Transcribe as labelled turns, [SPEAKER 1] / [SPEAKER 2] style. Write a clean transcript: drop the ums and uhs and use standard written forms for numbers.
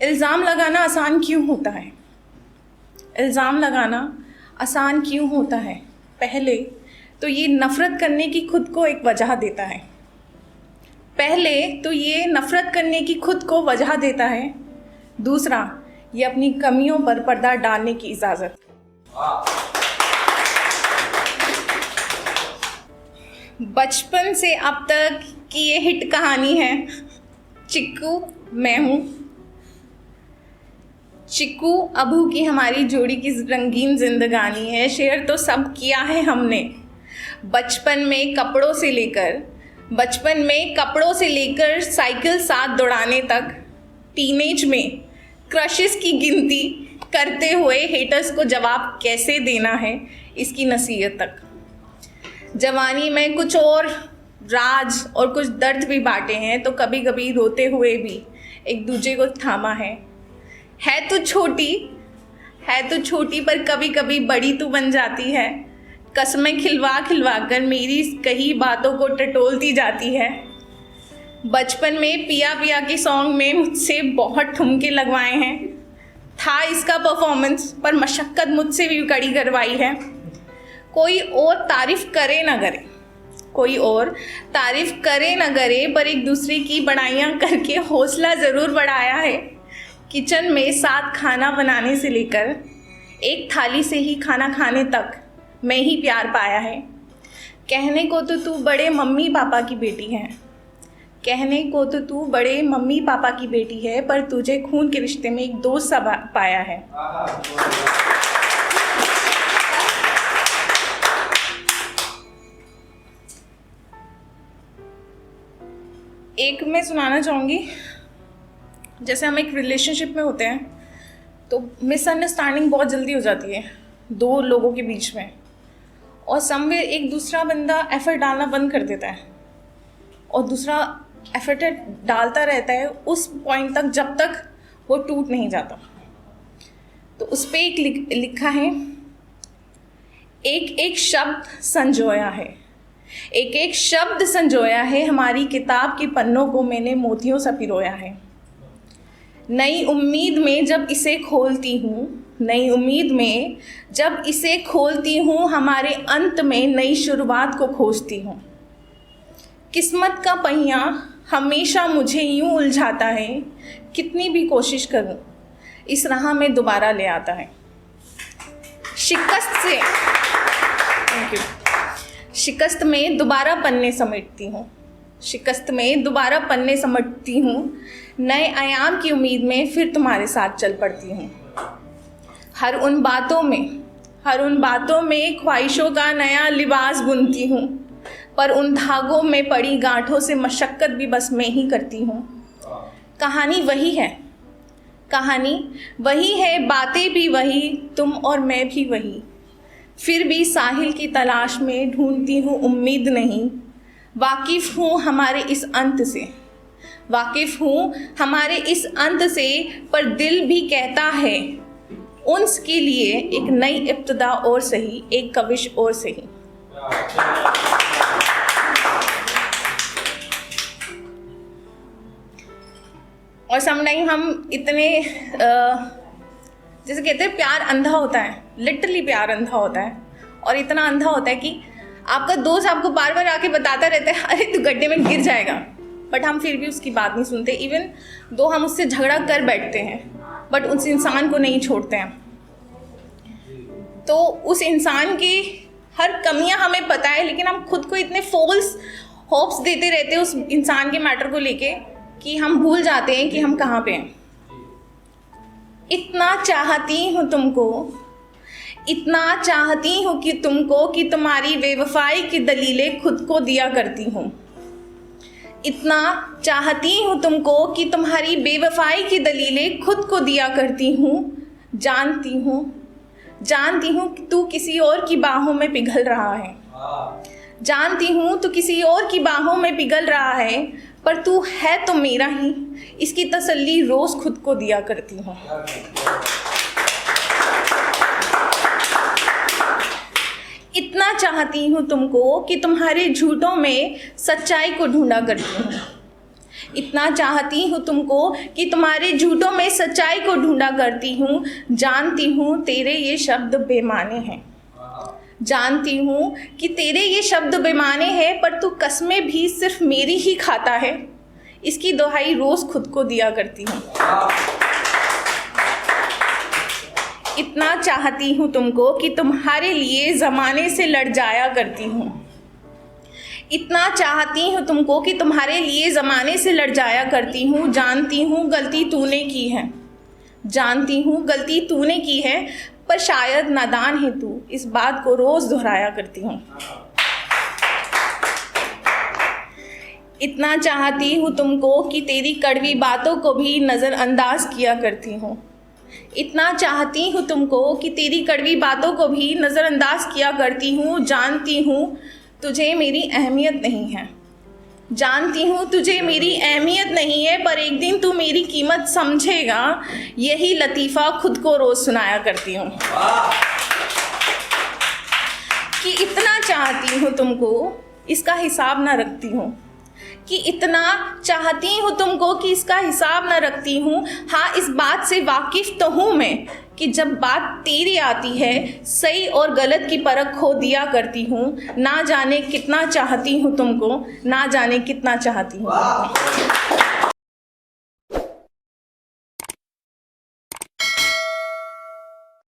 [SPEAKER 1] इल्ज़ाम लगाना आसान क्यों होता है? इल्ज़ाम लगाना आसान क्यों होता है? पहले तो ये नफ़रत करने की खुद को एक वजह देता है। पहले तो ये नफ़रत करने की खुद को वजह देता है। दूसरा, ये अपनी कमियों पर पर्दा डालने की इजाज़त। बचपन से अब तक की ये हिट कहानी है, चिक्कू मैं हूँ। चिक्कू अबू की हमारी जोड़ी की रंगीन जिंदगानी है। शेयर तो सब किया है हमने, बचपन में कपड़ों से लेकर साइकिल साथ दौड़ाने तक, टीनेज में क्रशेस की गिनती करते हुए हेटर्स को जवाब कैसे देना है इसकी नसीहत तक। जवानी में कुछ और राज और कुछ दर्द भी बांटे हैं, तो कभी कभी रोते हुए भी एक दूसरे को थामा है तो छोटी पर कभी कभी बड़ी तू बन जाती है। कसमें खिलवा कर मेरी कही बातों को टटोलती जाती है। बचपन में पिया के सॉन्ग में मुझसे बहुत ठुमके लगवाए हैं। था इसका परफॉर्मेंस, पर मशक्क़त मुझसे भी कड़ी करवाई है। कोई और तारीफ़ करे न करे, पर एक दूसरे की बड़ाइयाँ करके हौसला ज़रूर बढ़ाया है। किचन में साथ खाना बनाने से लेकर एक थाली से ही खाना खाने तक मैं ही प्यार पाया है। कहने को तो तू बड़े मम्मी पापा की बेटी है, पर तुझे खून के रिश्ते में एक दोस्त सा पाया है। एक मैं सुनाना चाहूँगी, जैसे हम एक रिलेशनशिप में होते हैं तो मिसअंडरस्टैंडिंग बहुत जल्दी हो जाती है दो लोगों के बीच में, और समवेयर एक दूसरा बंदा एफर्ट डालना बंद कर देता है और दूसरा एफर्ट डालता रहता है उस पॉइंट तक जब तक वो टूट नहीं जाता। तो उस पर एक लिखा है, एक शब्द संजोया है, हमारी किताब के पन्नों को मैंने मोतियों सा पिरोया है। नई उम्मीद में जब इसे खोलती हूँ, हमारे अंत में नई शुरुआत को खोजती हूँ। किस्मत का पहिया हमेशा मुझे यूं उलझाता है, कितनी भी कोशिश करूँ इस राह में दोबारा ले आता है। शिकस्त में दोबारा पन्ने समेटती हूँ, नए आयाम की उम्मीद में फिर तुम्हारे साथ चल पड़ती हूँ। हर उन बातों में ख्वाहिशों का नया लिबास बुनती हूँ, पर उन धागों में पड़ी गांठों से मशक्क़त भी बस मैं ही करती हूँ। कहानी वही है, बातें भी वही, तुम और मैं भी वही। फिर भी साहिल की तलाश में ढूंढती हूँ उम्मीद नहीं। वाकिफ़ हूँ हमारे इस अंत से, पर दिल भी कहता है उन्स के लिए एक नई इब्तिदा और सही, एक कविश और सही। और समटाइम हम इतने जैसे कहते हैं प्यार अंधा होता है, लिटरली प्यार अंधा होता है, और इतना अंधा होता है कि आपका दोस्त आपको बार बार आके बताता रहता है अरे तू गड्ढे में गिर जाएगा, बट हम फिर भी उसकी बात नहीं सुनते। इवन दो हम उससे झगड़ा कर बैठते हैं, बट उस इंसान को नहीं छोड़ते हैं। तो उस इंसान की हर कमियां हमें पता है, लेकिन हम खुद को इतने फॉल्स होप्स देते रहते हैं उस इंसान के मैटर को लेके कि हम भूल जाते हैं कि हम कहाँ पे हैं। इतना चाहती हूँ कि तुम्हारी बेवफाई की दलीलें खुद को दिया करती हूँ। इतना चाहती हूँ तुमको कि तुम्हारी बेवफाई की दलीलें खुद को दिया करती हूँ। जानती हूँ कि तू किसी और की बाहों में पिघल रहा है, पर तू है तो मेरा ही, इसकी तसल्ली रोज़ खुद को दिया करती हूँ। इतना चाहती हूँ तुमको कि तुम्हारे झूठों में सच्चाई को ढूंढा करती हूँ। इतना चाहती हूँ तुमको कि तुम्हारे झूठों में सच्चाई को ढूंढा करती हूँ। जानती हूँ तेरे ये शब्द बेमाने हैं। जानती हूँ कि तेरे ये शब्द बेमाने हैं, पर तू कसमें भी सिर्फ मेरी ही खाता है। इसकी दुहाई रोज़ खुद को दिया करती हूँ। इतना चाहती हूँ तुमको कि तुम्हारे लिए ज़माने से लड़ जाया करती हूँ। इतना चाहती हूँ तुमको कि तुम्हारे लिए ज़माने से लड़ जाया करती हूँ। जानती हूँ गलती तूने की है। जानती हूँ गलती तूने की है, पर शायद नादान है तू, इस बात को रोज़ दोहराया करती हूँ। इतना चाहती हूँ तुमको कि तेरी कड़वी बातों को भी नज़रअंदाज किया करती हूँ। इतना चाहती हूँ तुमको कि तेरी कड़वी बातों को भी नज़रअंदाज किया करती हूँ। जानती हूँ तुझे मेरी अहमियत नहीं है। जानती हूँ तुझे मेरी अहमियत नहीं है, पर एक दिन तू मेरी कीमत समझेगा। यही लतीफ़ा खुद को रोज़ सुनाया करती हूँ कि इतना चाहती हूँ तुमको, इसका हिसाब ना रखती हूँ। कि इतना चाहती हूँ तुमको कि इसका हिसाब ना रखती हूँ। हाँ, इस बात से वाकिफ़ तो हूँ मैं कि जब बात तेरी आती है, सही और गलत की परख खो दिया करती हूँ। ना जाने कितना चाहती हूँ तुमको, ना जाने कितना चाहती हूँ तुमको।